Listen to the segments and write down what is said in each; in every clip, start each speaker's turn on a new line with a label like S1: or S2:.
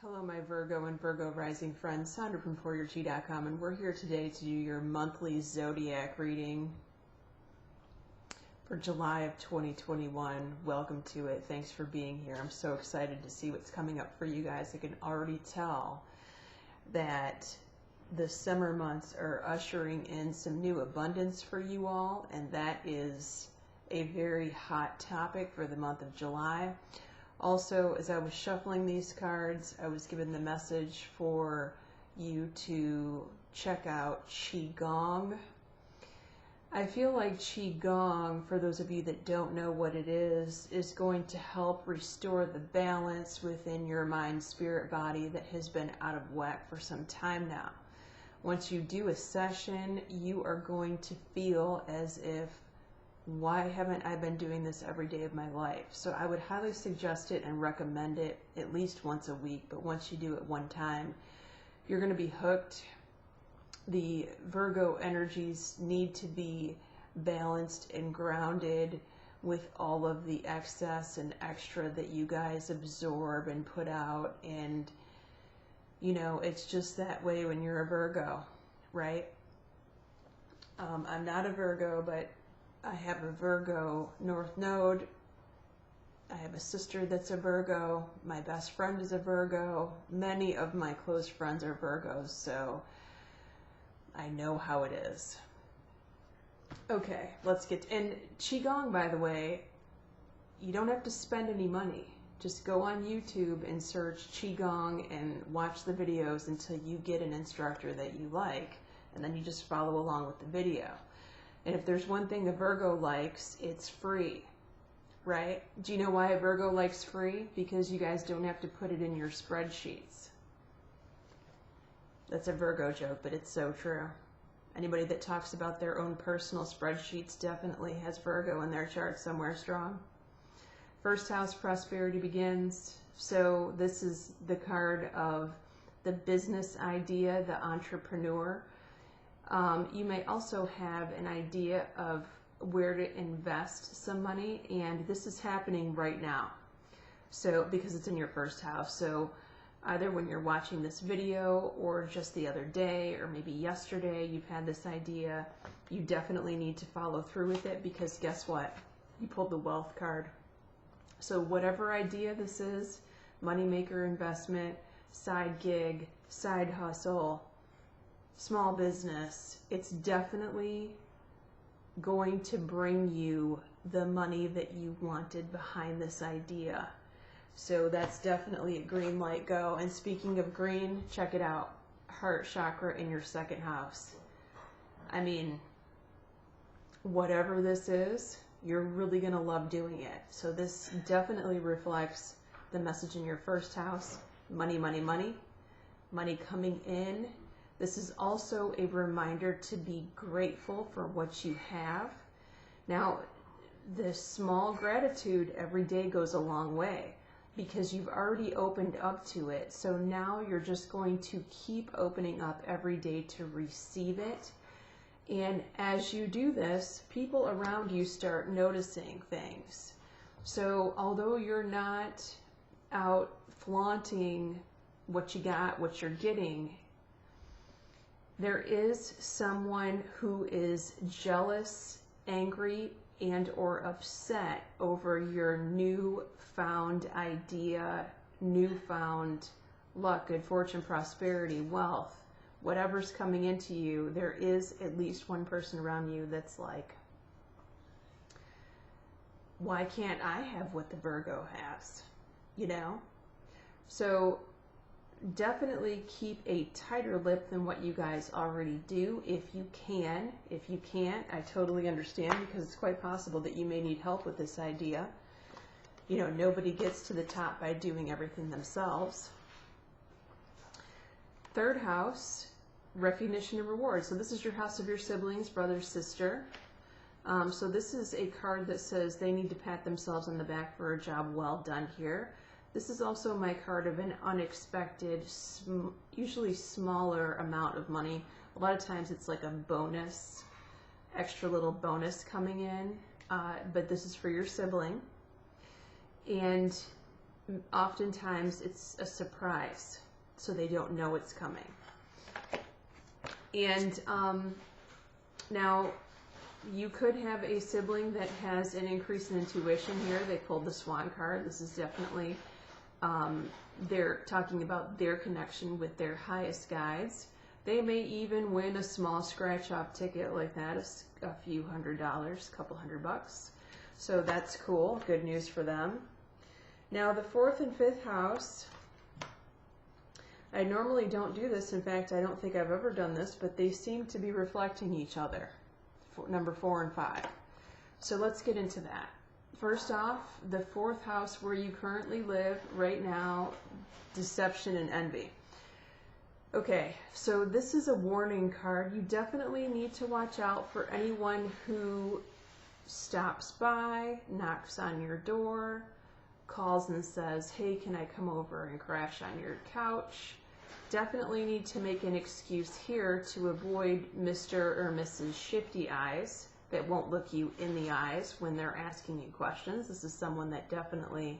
S1: Hello, my Virgo and Virgo rising friends. Sandra from ForYourG.com, and we're here today to do your monthly zodiac reading for July of 2021. Welcome to it. Thanks for being here. I'm so excited to see what's coming up for you guys. I can already tell that the summer months are ushering in some new abundance for you all, and that is a very hot topic for the month of July. Also, as I was shuffling these cards, I was given the message for you to check out Qigong. I feel like Qigong, for those of you that don't know what it is going to help restore the balance within your mind, spirit, body that has been out of whack for some time now. Once you do a session, you are going to feel as if, why haven't I been doing this every day of my life? So I would highly suggest it and recommend it at least once a week, but once you do it one time, you're going to be hooked. The Virgo energies need to be balanced and grounded with all of the excess and extra that you guys absorb and put out. And, you know, it's just that way when you're a Virgo, right? I'm not a Virgo, but I have a Virgo North Node. I have a sister that's a Virgo. My best friend is a Virgo. Many of my close friends are Virgos, so I know how it is. Okay, let's get to, and Qigong, by the way, you don't have to spend any money. Just go on YouTube and search Qigong and watch the videos until you get an instructor that you like, and then you just follow along with the video. And if there's one thing a Virgo likes, it's free, right? Do you know why a Virgo likes free? Because you guys don't have to put it in your spreadsheets. That's a Virgo joke, but it's so true. Anybody that talks about their own personal spreadsheets definitely has Virgo in their chart somewhere strong. First house, prosperity begins. So this is the card of the business idea, the entrepreneur. You may also have an idea of where to invest some money, and this is happening right now. So, because it's in your first house. So either when you're watching this video or just the other day or maybe yesterday, you've had this idea. You definitely need to follow through with it, because guess what? You pulled the wealth card. So whatever idea this is, moneymaker, investment, side gig, side hustle, small business, it's definitely going to bring you the money that you wanted behind this idea. So that's definitely a green light, go. And speaking of green, check it out. Heart chakra in your second house. I mean, whatever this is, you're really going to love doing it. So this definitely reflects the message in your first house. Money, money, money. Money coming in. This is also a reminder to be grateful for what you have. Now, this small gratitude every day goes a long way, because you've already opened up to it. So now you're just going to keep opening up every day to receive it. And as you do this, people around you start noticing things. So although you're not out flaunting what you got, what you're getting, there is someone who is jealous, angry, and or upset over your newfound idea, newfound luck, good fortune, prosperity, wealth, whatever's coming into you. There is at least one person around you that's like, why can't I have what the Virgo has? You know? So definitely keep a tighter lip than what you guys already do if you can. If you can't, I totally understand, because it's quite possible that you may need help with this idea. You know, nobody gets to the top by doing everything themselves. Third house, recognition and reward. So this is your house of your siblings, brother, sister. So this is a card that says they need to pat themselves on the back for a job well done here. This is also my card of an unexpected, usually smaller amount of money. A lot of times it's like a bonus, extra little bonus coming in, but this is for your sibling. And oftentimes it's a surprise, so they don't know it's coming. And now, you could have a sibling that has an increase in intuition here. They pulled the Swan card. This is definitely, they're talking about their connection with their highest guides. They may even win a small scratch-off ticket like that, a few $100s, a couple $100. So that's cool. Good news for them. Now, the 4th and 5th house, I normally don't do this. In fact, I don't think I've ever done this, but they seem to be reflecting each other, number 4 and 5. So let's get into that. First off, the 4th house where you currently live right now, deception and envy. Okay, so this is a warning card. You definitely need to watch out for anyone who stops by, knocks on your door, calls and says, hey, can I come over and crash on your couch? Definitely need to make an excuse here to avoid Mr. or Mrs. Shifty Eyes that won't look you in the eyes when they're asking you questions. This is someone that definitely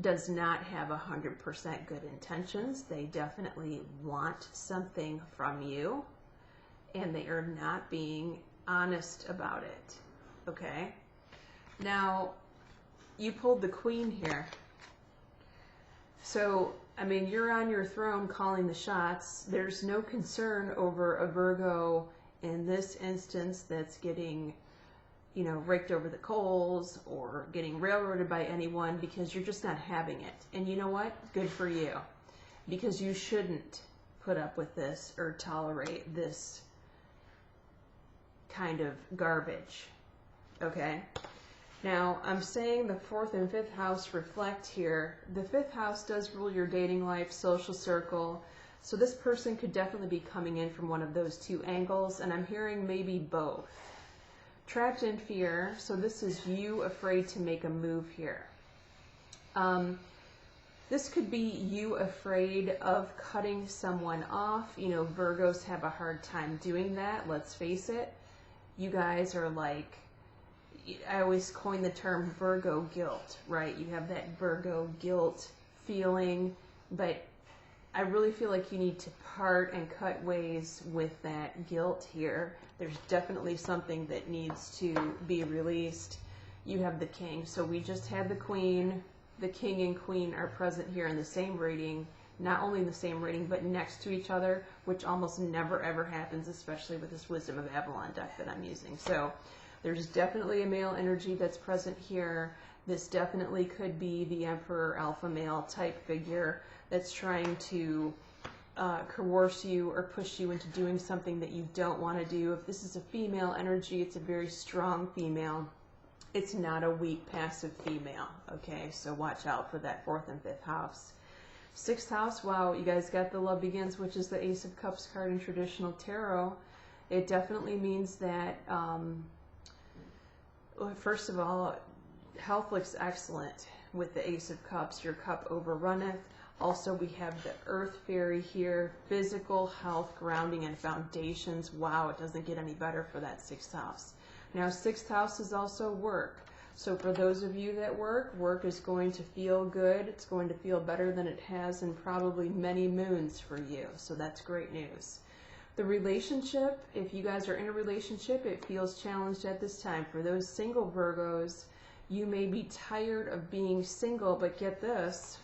S1: does not have 100% good intentions. They definitely want something from you, and they are not being honest about it. Okay? Now, you pulled the Queen here. So, I mean, you're on your throne calling the shots. There's no concern over a Virgo in this instance that's getting, you know, raked over the coals or getting railroaded by anyone, because you're just not having it. And you know what? Good for you. Because you shouldn't put up with this or tolerate this kind of garbage. Okay? Now, I'm saying the 4th and 5th house reflect here. The 5th house does rule your dating life, social circle. So this person could definitely be coming in from one of those two angles, and I'm hearing maybe both. Trapped in fear, so this is you afraid to make a move here. This could be you afraid of cutting someone off. You know, Virgos have a hard time doing that, let's face it. You guys are like, I always coin the term Virgo guilt, right? You have that Virgo guilt feeling, but I really feel like you need to part and cut ways with that guilt here. There's definitely something that needs to be released. You have the King. So we just had the Queen. The King and Queen are present here in the same reading. Not only in the same reading, but next to each other, which almost never ever happens, especially with this Wisdom of Avalon deck that I'm using. So there's definitely a male energy that's present here. This definitely could be the Emperor alpha male type figure that's trying to coerce you or push you into doing something that you don't want to do. If this is a female energy, it's a very strong female. It's not a weak, passive female. Okay, so watch out for that 4th and 5th house. 6th house, wow, you guys got the Love Begins, which is the Ace of Cups card in traditional tarot. It definitely means that, first of all, health looks excellent with the Ace of Cups. Your cup overrunneth. Also, we have the Earth Fairy here, physical health, grounding, and foundations. Wow, it doesn't get any better for that 6th house. Now, 6th house is also work. So for those of you that work is going to feel good. It's going to feel better than it has in probably many moons for you. So that's great news. The relationship, if you guys are in a relationship, it feels challenged at this time. For those single Virgos, you may be tired of being single, but get this.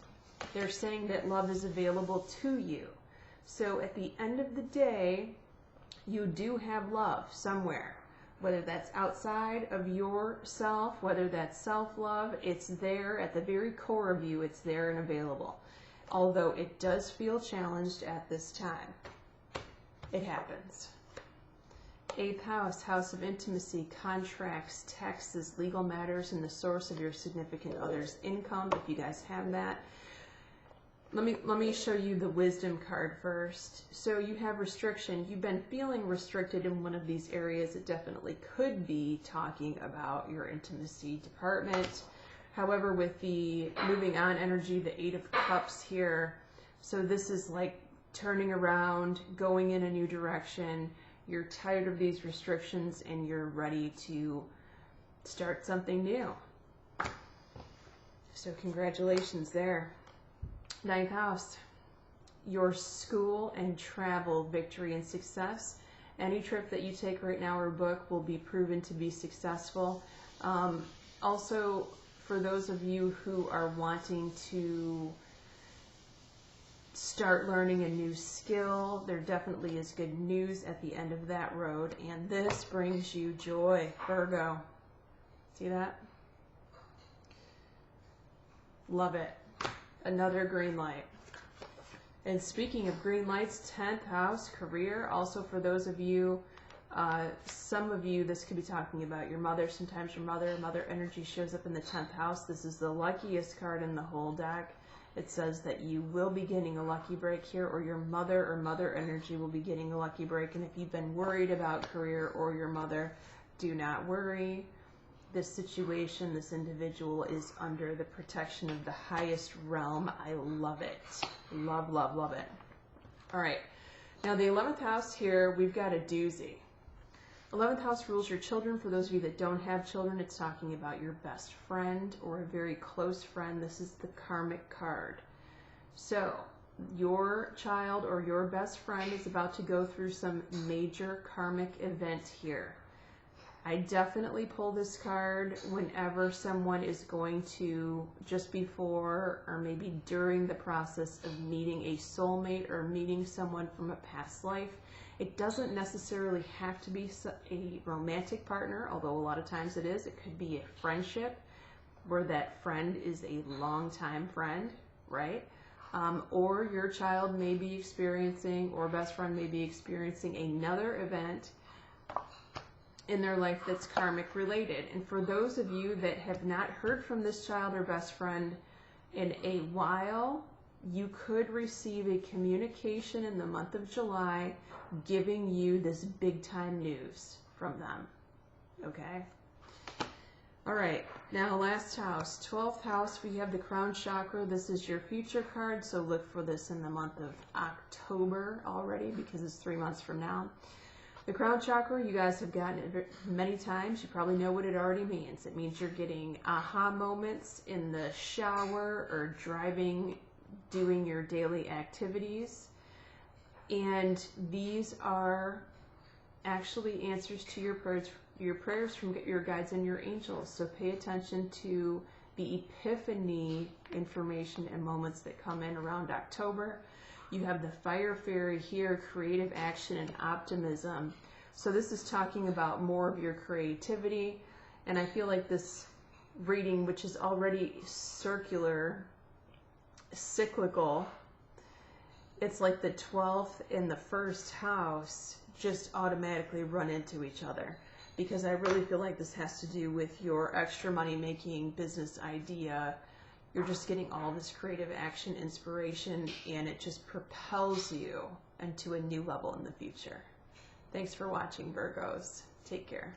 S1: They're saying that love is available to you. So at the end of the day, you do have love somewhere. Whether that's outside of yourself, whether that's self-love, it's there at the very core of you. It's there and available. Although it does feel challenged at this time. It happens. 8th house, house of intimacy, contracts, taxes, legal matters, and the source of your significant other's income, if you guys have that. Let me show you the Wisdom card first. So you have restriction. You've been feeling restricted in one of these areas. It definitely could be talking about your intimacy department. However, with the moving on energy, the 8 of Cups here, so this is like turning around, going in a new direction. You're tired of these restrictions and you're ready to start something new. So congratulations there. Ninth house, your school and travel victory and success. Any trip that you take right now or book will be proven to be successful. Also, for those of you who are wanting to start learning a new skill, there definitely is good news at the end of that road, and this brings you joy, Virgo. See that? Love it. Another green light. And speaking of green lights, 10th house, career. Also for those of you, some of you, this could be talking about your mother. Sometimes your mother energy shows up in the 10th house. This is the luckiest card in the whole deck. It says that you will be getting a lucky break here, or your mother energy will be getting a lucky break. And if you've been worried about career or your mother, do not worry. This situation, this individual is under the protection of the highest realm. I love it. Love, love, love it. All right. Now the 11th house here, we've got a doozy. 11th house rules your children. For those of you that don't have children, it's talking about your best friend or a very close friend. This is the karmic card. So your child or your best friend is about to go through some major karmic event here. I definitely pull this card whenever someone is going to, just before or maybe during the process of meeting a soulmate or meeting someone from a past life. It doesn't necessarily have to be a romantic partner, although a lot of times it is. It could be a friendship where that friend is a longtime friend, right? Or your child may be experiencing, or best friend may be experiencing another event in their life that's karmic related. And for those of you that have not heard from this child or best friend in a while, you could receive a communication in the month of July giving you this big time news from them. Okay? All right, now last house, 12th house, we have the crown chakra. This is your future card, so look for this in the month of October already, because it's 3 months from now. The crown chakra, you guys have gotten it many times. You probably know what it already means. It means you're getting aha moments in the shower or driving, doing your daily activities. And these are actually answers to your prayers from your guides and your angels. So pay attention to the epiphany information and moments that come in around October. You have the fire fairy here, creative action and optimism. So this is talking about more of your creativity. And I feel like this reading, which is already circular, cyclical, it's like the 12th and the 1st house just automatically run into each other. Because I really feel like this has to do with your extra money making business idea. You're just getting all this creative action, inspiration, and it just propels you into a new level in the future. Thanks for watching, Virgos. Take care.